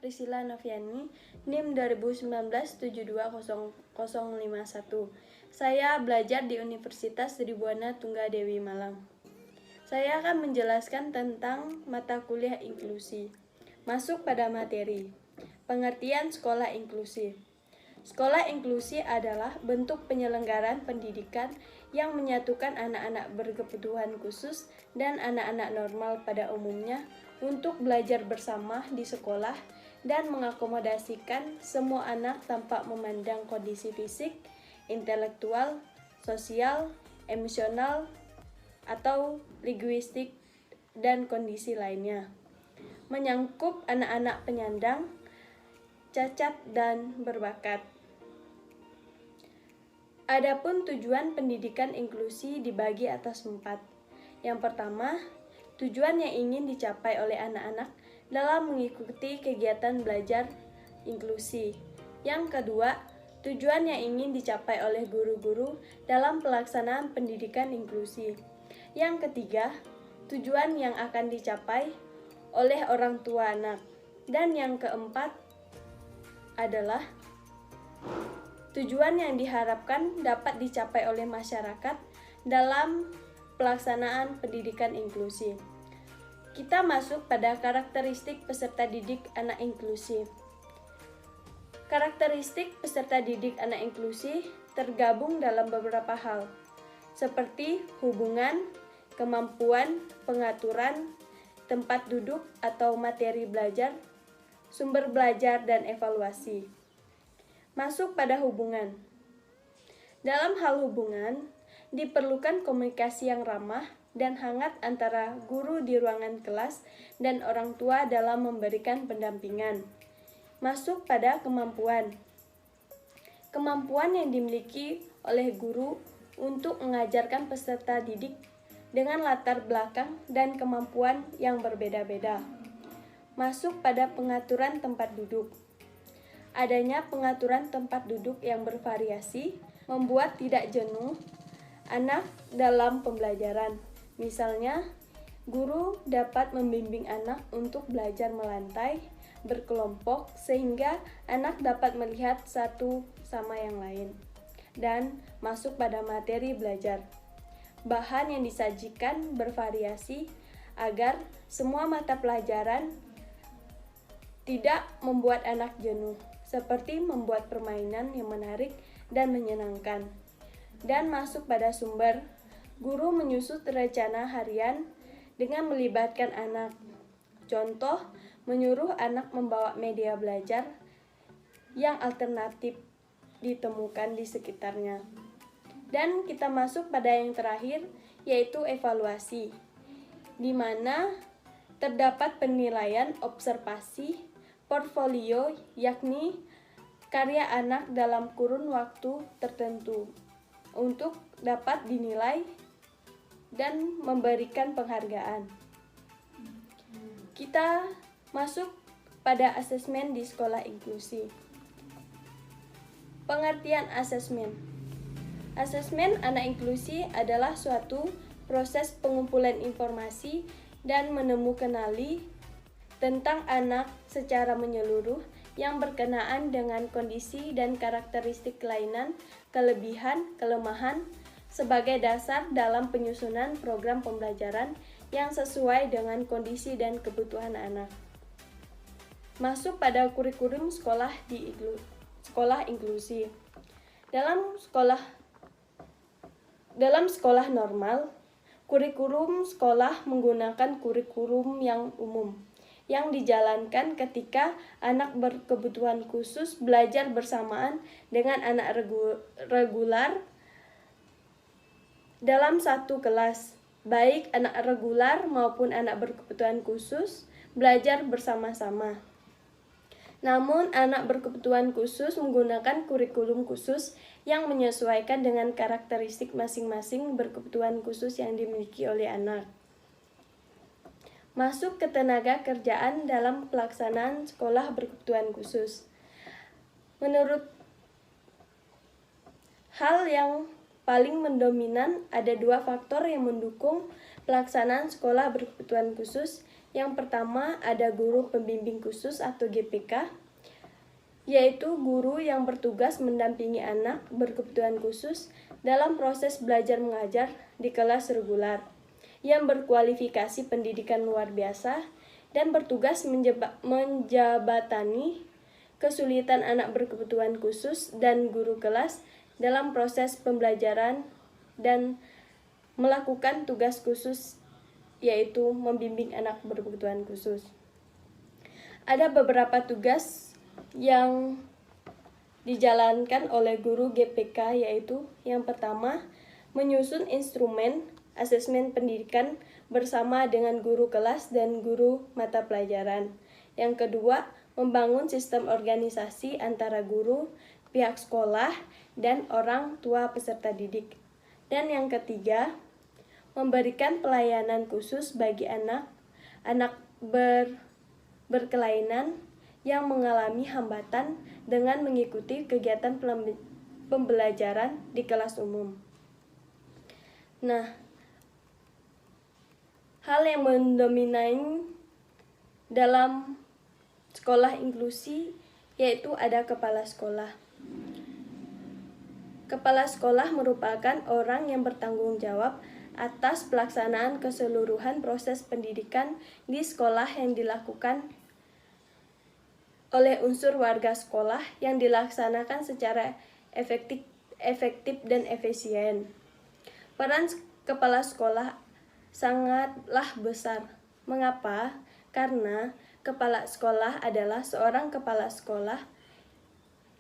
Priscilla Noviani, NIM 2019 720051. Saya belajar di Universitas Tribuana Tunggadewi Malang. Saya akan menjelaskan tentang mata kuliah inklusi. Masuk pada materi. Pengertian sekolah inklusi. Sekolah inklusi adalah bentuk penyelenggaraan pendidikan yang menyatukan anak-anak berkebutuhan khusus dan anak-anak normal pada umumnya untuk belajar bersama di sekolah dan mengakomodasikan semua anak tanpa memandang kondisi fisik, intelektual, sosial, emosional, atau linguistik dan kondisi lainnya. Menyangkut anak-anak penyandang, cacat, dan berbakat. Adapun tujuan pendidikan inklusi dibagi atas 4. Yang pertama, tujuan yang ingin dicapai oleh anak-anak dalam mengikuti kegiatan belajar inklusi. Yang kedua, tujuan yang ingin dicapai oleh guru-guru dalam pelaksanaan pendidikan inklusi. Yang ketiga, tujuan yang akan dicapai oleh orang tua anak. Dan yang keempat adalah tujuan yang diharapkan dapat dicapai oleh masyarakat dalam pelaksanaan pendidikan inklusi. Kita masuk pada karakteristik peserta didik anak inklusi. Karakteristik peserta didik anak inklusi tergabung dalam beberapa hal, seperti hubungan, kemampuan, pengaturan, tempat duduk atau materi belajar, sumber belajar, dan evaluasi. Masuk pada hubungan. Dalam hal hubungan, diperlukan komunikasi yang ramah dan hangat antara guru di ruangan kelas dan orang tua dalam memberikan pendampingan. Masuk pada kemampuan. Kemampuan yang dimiliki oleh guru untuk mengajarkan peserta didik dengan latar belakang dan kemampuan yang berbeda-beda. Masuk pada pengaturan tempat duduk. Adanya pengaturan tempat duduk yang bervariasi membuat tidak jenuh anak dalam pembelajaran. Misalnya, guru dapat membimbing anak untuk belajar melantai berkelompok sehingga anak dapat melihat satu sama yang lain. Dan masuk pada materi belajar. Bahan yang disajikan bervariasi agar semua mata pelajaran tidak membuat anak jenuh, seperti membuat permainan yang menarik dan menyenangkan. Dan masuk pada sumber, guru menyusun rencana harian dengan melibatkan anak. Contoh, menyuruh anak membawa media belajar yang alternatif ditemukan di sekitarnya. Dan kita masuk pada yang terakhir, yaitu evaluasi, di mana terdapat penilaian observasi portfolio, yakni karya anak dalam kurun waktu tertentu untuk dapat dinilai dan memberikan penghargaan. Kita masuk pada asesmen di sekolah inklusi. Pengertian asesmen. Asesmen anak inklusi adalah suatu proses pengumpulan informasi dan menemukanali tentang anak secara menyeluruh yang berkenaan dengan kondisi dan karakteristik kelainan, kelebihan, kelemahan sebagai dasar dalam penyusunan program pembelajaran yang sesuai dengan kondisi dan kebutuhan anak. Masuk pada kurikulum sekolah di sekolah inklusi. Dalam sekolah normal, kurikulum sekolah menggunakan kurikulum yang umum yang dijalankan ketika anak berkebutuhan khusus belajar bersamaan dengan anak regular dalam satu kelas. Baik anak regular maupun anak berkebutuhan khusus belajar bersama-sama. Namun, anak berkebutuhan khusus menggunakan kurikulum khusus yang menyesuaikan dengan karakteristik masing-masing berkebutuhan khusus yang dimiliki oleh anak. Masuk ke tenaga kerjaan dalam pelaksanaan sekolah berkebutuhan khusus. Menurut hal yang paling mendominan ada dua faktor yang mendukung pelaksanaan sekolah berkebutuhan khusus. Yang pertama ada guru pembimbing khusus atau GPK, yaitu guru yang bertugas mendampingi anak berkebutuhan khusus dalam proses belajar mengajar di kelas reguler, yang berkualifikasi pendidikan luar biasa dan bertugas menjabatani kesulitan anak berkebutuhan khusus dan guru kelas dalam proses pembelajaran dan melakukan tugas khusus, yaitu membimbing anak berkebutuhan khusus. Ada beberapa tugas yang dijalankan oleh guru GPK, yaitu yang pertama, menyusun instrumen asesmen pendidikan bersama dengan guru kelas dan guru mata pelajaran. Yang kedua, membangun sistem organisasi antara guru, pihak sekolah, dan orang tua peserta didik. Dan yang ketiga, memberikan pelayanan khusus bagi anak berkelainan yang mengalami hambatan dengan mengikuti kegiatan pembelajaran di kelas umum. Nah, hal yang mendominasi dalam sekolah inklusi yaitu ada kepala sekolah. Kepala sekolah merupakan orang yang bertanggung jawab atas pelaksanaan keseluruhan proses pendidikan di sekolah yang dilakukan oleh unsur warga sekolah yang dilaksanakan secara efektif dan efisien. Peran kepala sekolah sangatlah besar. Mengapa? Karena kepala sekolah adalah seorang kepala sekolah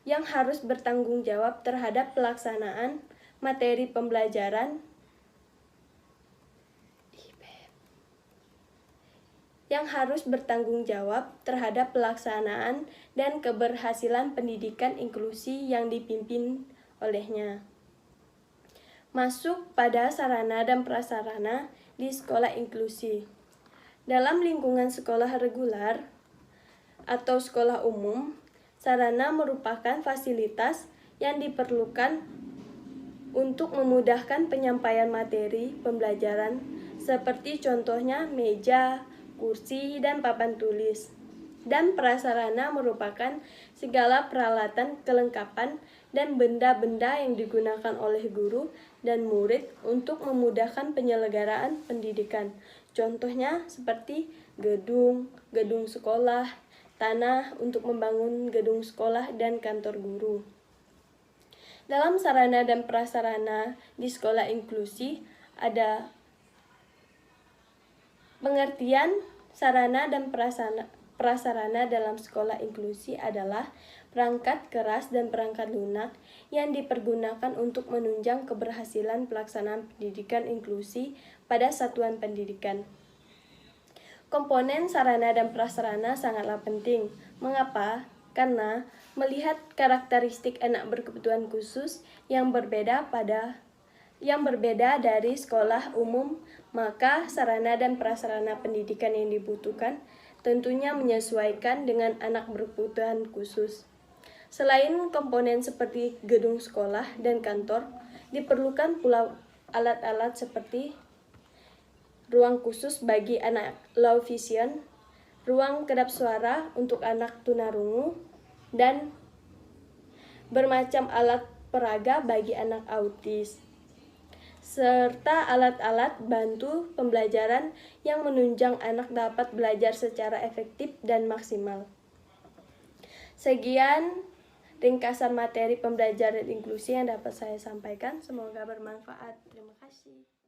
yang harus bertanggung jawab terhadap pelaksanaan materi pembelajaran dan keberhasilan pendidikan inklusi yang dipimpin olehnya. Masuk pada sarana dan prasarana di sekolah inklusi. Dalam lingkungan sekolah reguler atau sekolah umum, sarana merupakan fasilitas yang diperlukan untuk memudahkan penyampaian materi pembelajaran, seperti contohnya meja, kursi, dan papan tulis. Dan prasarana merupakan segala peralatan, kelengkapan, dan benda-benda yang digunakan oleh guru dan murid untuk memudahkan penyelenggaraan pendidikan. Contohnya seperti gedung sekolah, tanah untuk membangun gedung sekolah, dan kantor guru. Dalam sarana dan prasarana di sekolah inklusi ada pengertian sarana dan prasarana dalam sekolah inklusi adalah perangkat keras dan perangkat lunak yang dipergunakan untuk menunjang keberhasilan pelaksanaan pendidikan inklusi pada satuan pendidikan. Komponen sarana dan prasarana sangatlah penting. Mengapa? Karena melihat karakteristik anak berkebutuhan khusus yang berbeda dari sekolah umum, maka sarana dan prasarana pendidikan yang dibutuhkan tentunya menyesuaikan dengan anak berkebutuhan khusus. Selain komponen seperti gedung sekolah dan kantor, diperlukan pula alat-alat seperti ruang khusus bagi anak low vision, ruang kedap suara untuk anak tunarungu, dan bermacam alat peraga bagi anak autis, serta alat-alat bantu pembelajaran yang menunjang anak dapat belajar secara efektif dan maksimal. Sekian ringkasan materi pembelajaran inklusi yang dapat saya sampaikan. Semoga bermanfaat. Terima kasih.